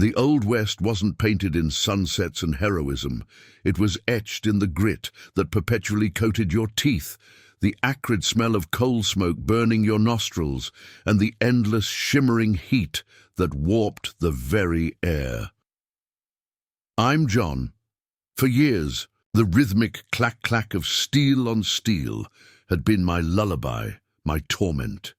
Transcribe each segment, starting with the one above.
The Old West wasn't painted in sunsets and heroism. It was etched in the grit that perpetually coated your teeth, the acrid smell of coal smoke burning your nostrils, and the endless shimmering heat that warped the very air. I'm John. For years, the rhythmic clack-clack of steel on steel had been my lullaby, my torment.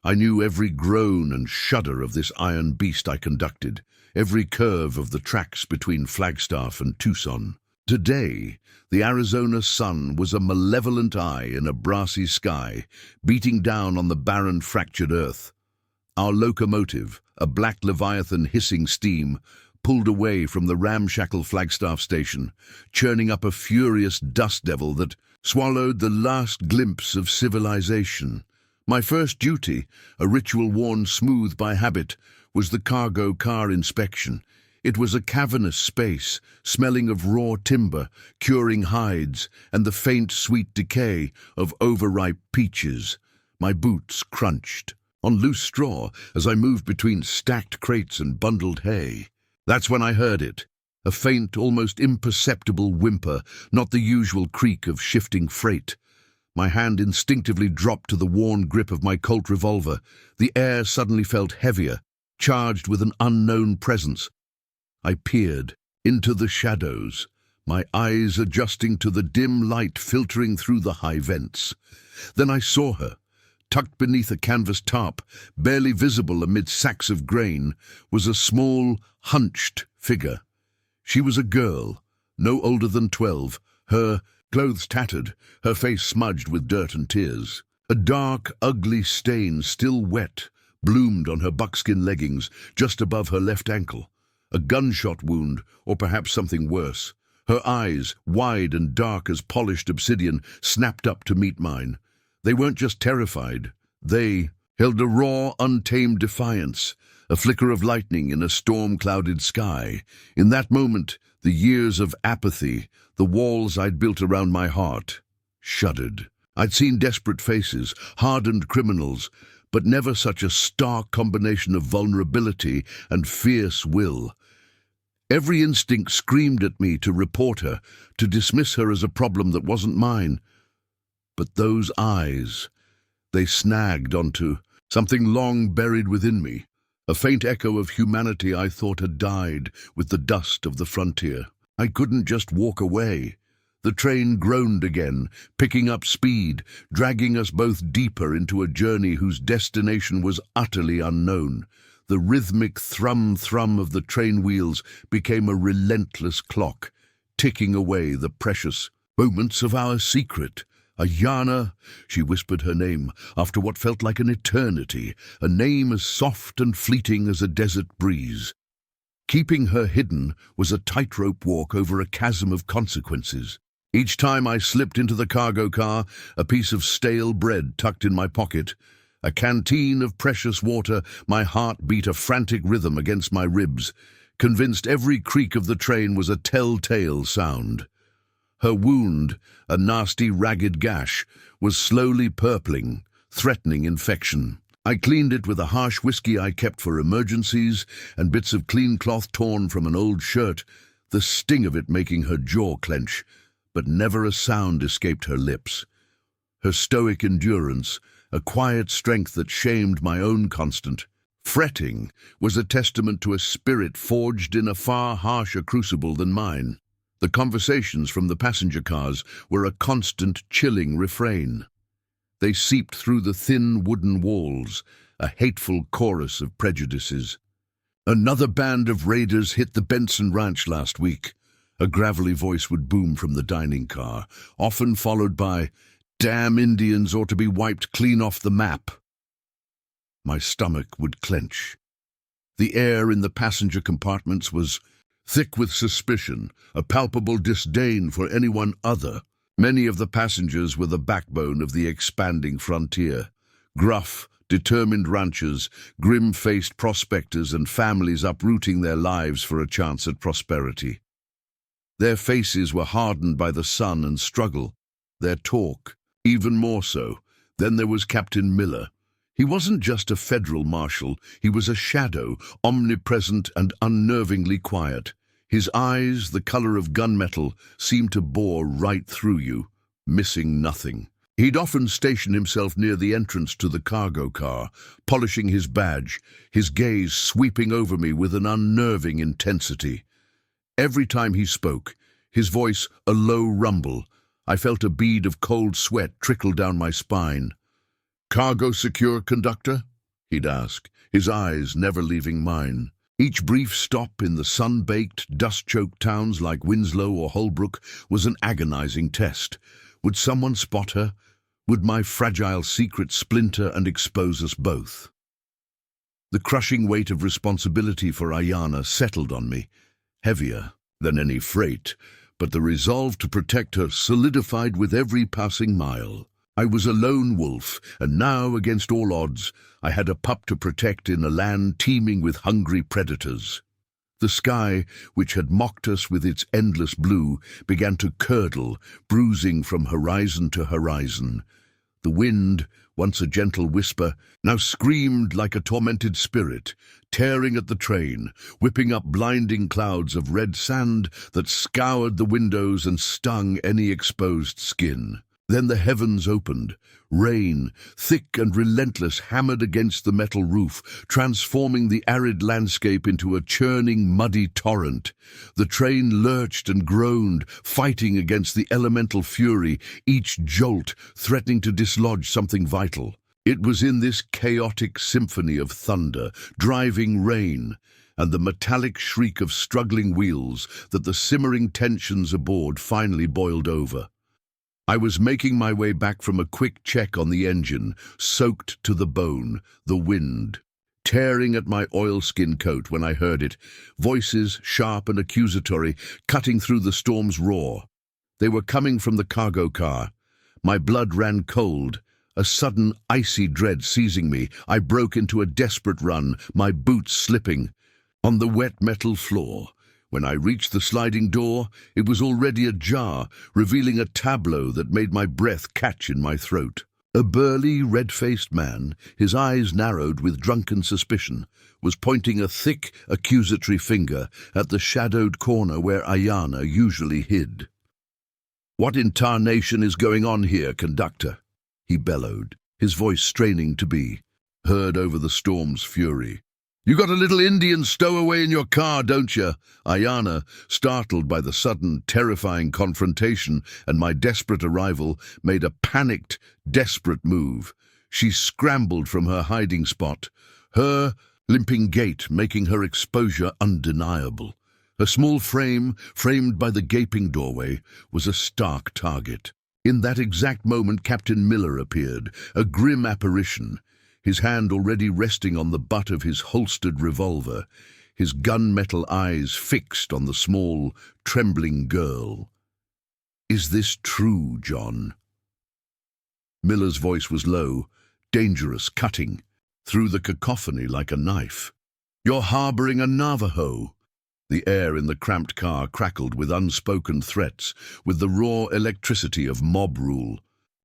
I knew every groan and shudder of this iron beast I conducted, every curve of the tracks between Flagstaff and Tucson. Today, the Arizona sun was a malevolent eye in a brassy sky, beating down on the barren, fractured earth. Our locomotive, a black leviathan hissing steam, pulled away from the ramshackle Flagstaff station, churning up a furious dust devil that swallowed the last glimpse of civilization. My first duty, a ritual worn smooth by habit, was the cargo car inspection. It was a cavernous space, smelling of raw timber, curing hides, and the faint, sweet decay of overripe peaches. My boots crunched on loose straw as I moved between stacked crates and bundled hay. That's when I heard it, a faint, almost imperceptible whimper, not the usual creak of shifting freight. My hand instinctively dropped to the worn grip of my Colt revolver. The air suddenly felt heavier, charged with an unknown presence. I peered into the shadows, my eyes adjusting to the dim light filtering through the high vents. Then I saw her. Tucked beneath a canvas tarp, barely visible amid sacks of grain, was a small, hunched figure. She was a girl, no older than 12, her clothes tattered, her face smudged with dirt and tears. A dark, ugly stain, still wet, bloomed on her buckskin leggings just above her left ankle. A gunshot wound, or perhaps something worse. Her eyes, wide and dark as polished obsidian, snapped up to meet mine. They weren't just terrified. They held a raw, untamed defiance, a flicker of lightning in a storm-clouded sky. In that moment, the years of apathy, the walls I'd built around my heart, shuddered. I'd seen desperate faces, hardened criminals, but never such a stark combination of vulnerability and fierce will. Every instinct screamed at me to report her, to dismiss her as a problem that wasn't mine. But those eyes, they snagged onto something long buried within me, a faint echo of humanity I thought had died with the dust of the frontier. I couldn't just walk away. The train groaned again, picking up speed, dragging us both deeper into a journey whose destination was utterly unknown. The rhythmic thrum-thrum of the train wheels became a relentless clock, ticking away the precious moments of our secret. Ayana, she whispered her name after what felt like an eternity, a name as soft and fleeting as a desert breeze. Keeping her hidden was a tightrope walk over a chasm of consequences. Each time I slipped into the cargo car, a piece of stale bread tucked in my pocket, a canteen of precious water, my heart beat a frantic rhythm against my ribs, convinced every creak of the train was a telltale sound. Her wound, a nasty, ragged gash, was slowly purpling, threatening infection. I cleaned it with a harsh whiskey I kept for emergencies and bits of clean cloth torn from an old shirt, the sting of it making her jaw clench, but never a sound escaped her lips. Her stoic endurance, a quiet strength that shamed my own constant fretting, was a testament to a spirit forged in a far harsher crucible than mine. The conversations from the passenger cars were a constant, chilling refrain. They seeped through the thin wooden walls, a hateful chorus of prejudices. "Another band of raiders hit the Benson Ranch last week," a gravelly voice would boom from the dining car, often followed by, "Damn Indians ought to be wiped clean off the map." My stomach would clench. The air in the passenger compartments was thick with suspicion, a palpable disdain for anyone other. Many of the passengers were the backbone of the expanding frontier. Gruff, determined ranchers, grim-faced prospectors and families uprooting their lives for a chance at prosperity. Their faces were hardened by the sun and struggle, their talk even more so. Then there was Captain Miller. He wasn't just a federal marshal, he was a shadow, omnipresent and unnervingly quiet. His eyes, the color of gunmetal, seemed to bore right through you, missing nothing. He'd often station himself near the entrance to the cargo car, polishing his badge, his gaze sweeping over me with an unnerving intensity. Every time he spoke, his voice a low rumble, I felt a bead of cold sweat trickle down my spine. "Cargo secure, conductor?" he'd ask, his eyes never leaving mine. Each brief stop in the sun-baked, dust-choked towns like Winslow or Holbrook was an agonizing test. Would someone spot her? Would my fragile secret splinter and expose us both? The crushing weight of responsibility for Ayana settled on me, heavier than any freight, but the resolve to protect her solidified with every passing mile. I was a lone wolf, and now, against all odds, I had a pup to protect in a land teeming with hungry predators. The sky, which had mocked us with its endless blue, began to curdle, bruising from horizon to horizon. The wind, once a gentle whisper, now screamed like a tormented spirit, tearing at the train, whipping up blinding clouds of red sand that scoured the windows and stung any exposed skin. Then the heavens opened. Rain, thick and relentless, hammered against the metal roof, transforming the arid landscape into a churning, muddy torrent. The train lurched and groaned, fighting against the elemental fury, each jolt threatening to dislodge something vital. It was in this chaotic symphony of thunder, driving rain, and the metallic shriek of struggling wheels that the simmering tensions aboard finally boiled over. I was making my way back from a quick check on the engine, soaked to the bone, the wind tearing at my oilskin coat when I heard it, voices sharp and accusatory, cutting through the storm's roar. They were coming from the cargo car. My blood ran cold, a sudden icy dread seizing me. I broke into a desperate run, my boots slipping. On the wet metal floor, when I reached the sliding door, it was already ajar, revealing a tableau that made my breath catch in my throat. A burly, red-faced man, his eyes narrowed with drunken suspicion, was pointing a thick, accusatory finger at the shadowed corner where Ayana usually hid. "What in tarnation is going on here, conductor?" he bellowed, his voice straining to be heard over the storm's fury. "You got a little Indian stowaway in your car, don't you?" Ayana, startled by the sudden, terrifying confrontation and my desperate arrival, made a panicked, desperate move. She scrambled from her hiding spot, her limping gait making her exposure undeniable. Her small frame, framed by the gaping doorway, was a stark target. In that exact moment, Captain Miller appeared, a grim apparition, his hand already resting on the butt of his holstered revolver, his gunmetal eyes fixed on the small, trembling girl. "Is this true, John?" Miller's voice was low, dangerous, cutting, through the cacophony like a knife. "You're harboring a Navajo." The air in the cramped car crackled with unspoken threats, with the raw electricity of mob rule.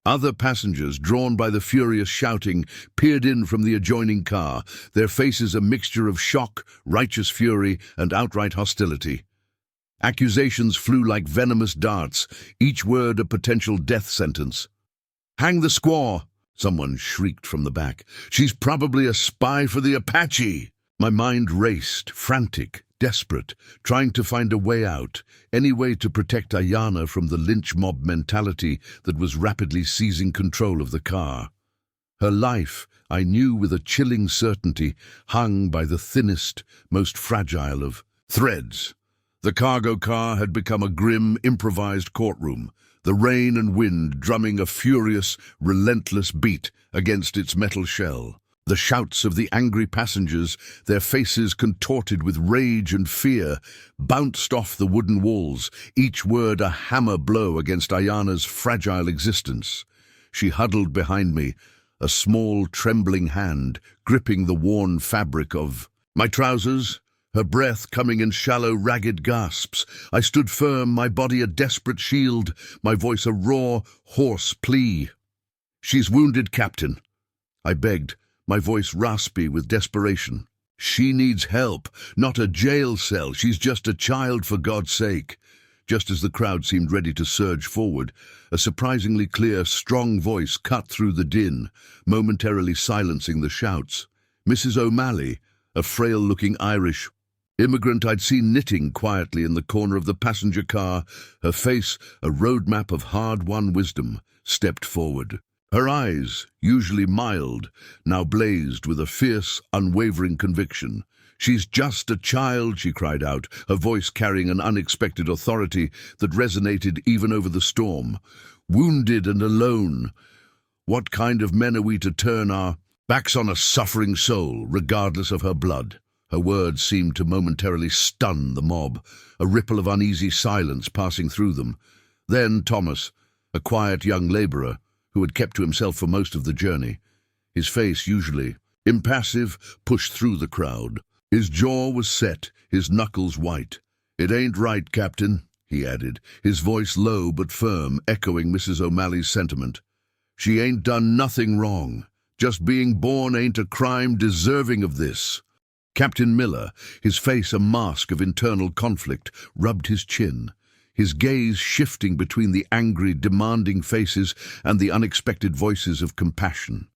Other passengers, drawn by the furious shouting, peered in from the adjoining car, their faces a mixture of shock, righteous fury, and outright hostility. Accusations flew like venomous darts, each word a potential death sentence. "Hang the squaw!" someone shrieked from the back. "She's probably a spy for the Apache!" My mind raced, frantic, desperate, trying to find a way out, any way to protect Ayana from the lynch mob mentality that was rapidly seizing control of the car. Her life, I knew with a chilling certainty, hung by the thinnest, most fragile of threads. The cargo car had become a grim, improvised courtroom, the rain and wind drumming a furious, relentless beat against its metal shell. The shouts of the angry passengers, their faces contorted with rage and fear, bounced off the wooden walls, each word a hammer blow against Ayana's fragile existence. She huddled behind me, a small, trembling hand gripping the worn fabric of my trousers, her breath coming in shallow, ragged gasps. I stood firm, my body a desperate shield, my voice a raw, hoarse plea. "She's wounded, Captain," I begged, my voice raspy with desperation. "She needs help, not a jail cell. She's just a child, for God's sake." Just as the crowd seemed ready to surge forward, a surprisingly clear, strong voice cut through the din, momentarily silencing the shouts. Mrs. O'Malley, a frail-looking Irish immigrant I'd seen knitting quietly in the corner of the passenger car, her face a roadmap of hard-won wisdom, stepped forward. Her eyes, usually mild, now blazed with a fierce, unwavering conviction. "She's just a child," she cried out, her voice carrying an unexpected authority that resonated even over the storm. "Wounded and alone. What kind of men are we to turn our backs on a suffering soul, regardless of her blood?" Her words seemed to momentarily stun the mob, a ripple of uneasy silence passing through them. Then Thomas, a quiet young labourer, who had kept to himself for most of the journey, his face usually impassive, pushed through the crowd. His jaw was set, his knuckles white. "It ain't right, Captain," he added, his voice low but firm, echoing Mrs. O'Malley's sentiment. "She ain't done nothing wrong. Just being born ain't a crime deserving of this." Captain Miller, his face a mask of internal conflict, rubbed his chin, his gaze shifting between the angry, demanding faces and the unexpected voices of compassion.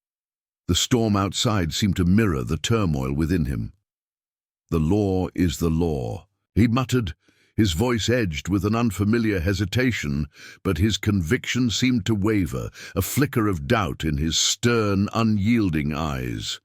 The storm outside seemed to mirror the turmoil within him. "The law is the law," he muttered, his voice edged with an unfamiliar hesitation, but his conviction seemed to waver, a flicker of doubt in his stern, unyielding eyes.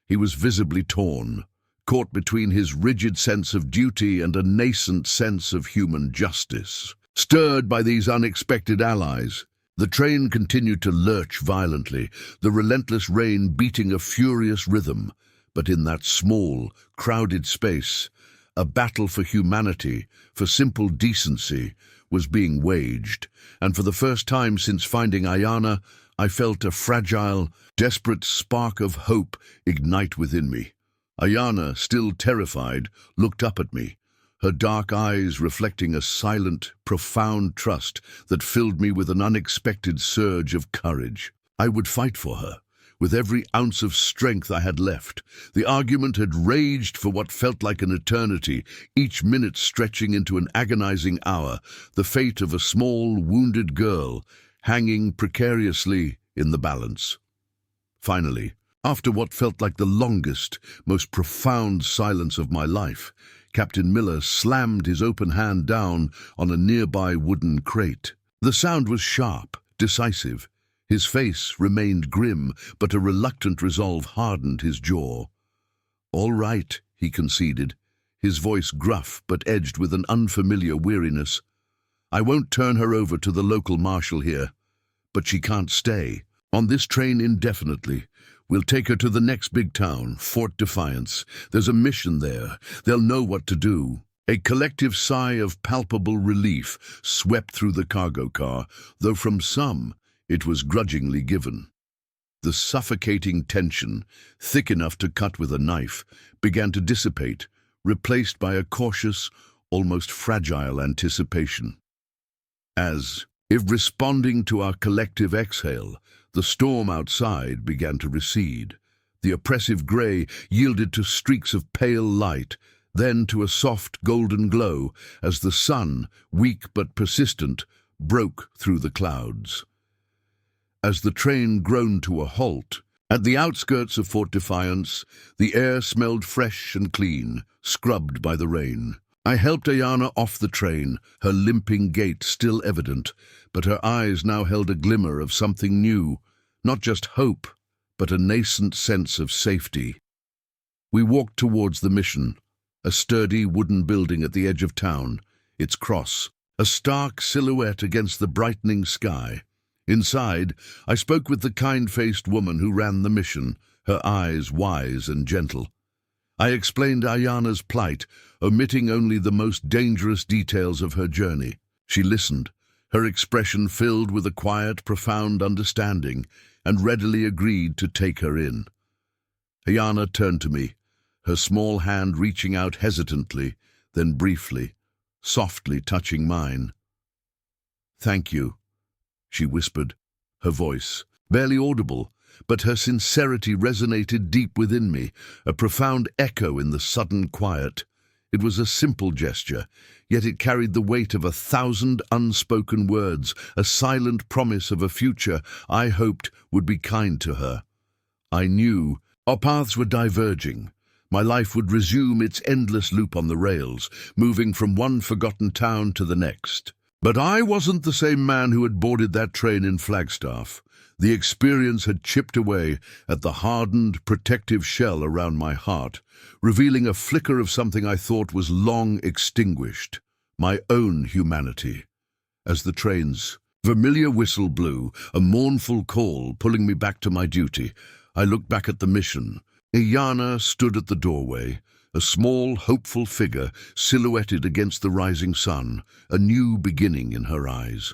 He was visibly torn, caught between his rigid sense of duty and a nascent sense of human justice. Stirred by these unexpected allies, the train continued to lurch violently, the relentless rain beating a furious rhythm. But in that small, crowded space, a battle for humanity, for simple decency, was being waged, and for the first time since finding Ayana, I felt a fragile, desperate spark of hope ignite within me. Ayana, still terrified, looked up at me, her dark eyes reflecting a silent, profound trust that filled me with an unexpected surge of courage. I would fight for her, with every ounce of strength I had left. The argument had raged for what felt like an eternity, each minute stretching into an agonizing hour, the fate of a small, wounded girl hanging precariously in the balance. Finally, after what felt like the longest, most profound silence of my life, Captain Miller slammed his open hand down on a nearby wooden crate. The sound was sharp, decisive. His face remained grim, but a reluctant resolve hardened his jaw. "All right," he conceded, his voice gruff but edged with an unfamiliar weariness. "I won't turn her over to the local marshal here, but she can't stay on this train indefinitely. We'll take her to the next big town, Fort Defiance. There's a mission there. They'll know what to do." A collective sigh of palpable relief swept through the cargo car, though from some it was grudgingly given. The suffocating tension, thick enough to cut with a knife, began to dissipate, replaced by a cautious, almost fragile anticipation. As if responding to our collective exhale, the storm outside began to recede. The oppressive grey yielded to streaks of pale light, then to a soft golden glow as the sun, weak but persistent, broke through the clouds. As the train groaned to a halt, at the outskirts of Fort Defiance, the air smelled fresh and clean, scrubbed by the rain. I helped Ayana off the train, her limping gait still evident, but her eyes now held a glimmer of something new, not just hope, but a nascent sense of safety. We walked towards the mission, a sturdy wooden building at the edge of town, its cross, a stark silhouette against the brightening sky. Inside, I spoke with the kind-faced woman who ran the mission, her eyes wise and gentle. I explained Ayana's plight, omitting only the most dangerous details of her journey. She listened, her expression filled with a quiet, profound understanding, and readily agreed to take her in. Ayana turned to me, her small hand reaching out hesitantly, then briefly, softly touching mine. "Thank you," she whispered, her voice, barely audible, but her sincerity resonated deep within me, a profound echo in the sudden quiet. It was a simple gesture, yet it carried the weight of 1,000 unspoken words, a silent promise of a future I hoped would be kind to her. I knew our paths were diverging. My life would resume its endless loop on the rails, moving from one forgotten town to the next. But I wasn't the same man who had boarded that train in Flagstaff. The experience had chipped away at the hardened, protective shell around my heart, revealing a flicker of something I thought was long extinguished, my own humanity. As the train's familiar whistle blew, a mournful call pulling me back to my duty, I looked back at the mission. Iyana stood at the doorway, a small, hopeful figure silhouetted against the rising sun, a new beginning in her eyes.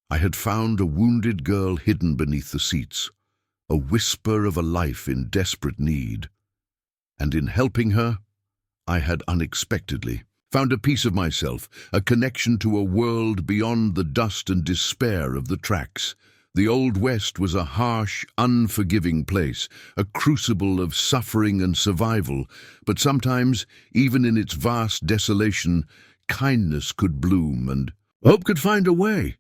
I had found a wounded girl hidden beneath the seats, a whisper of a life in desperate need. And in helping her, I had unexpectedly found a piece of myself, a connection to a world beyond the dust and despair of the tracks. The Old West was a harsh, unforgiving place, a crucible of suffering and survival, but sometimes, even in its vast desolation, kindness could bloom and hope could find a way.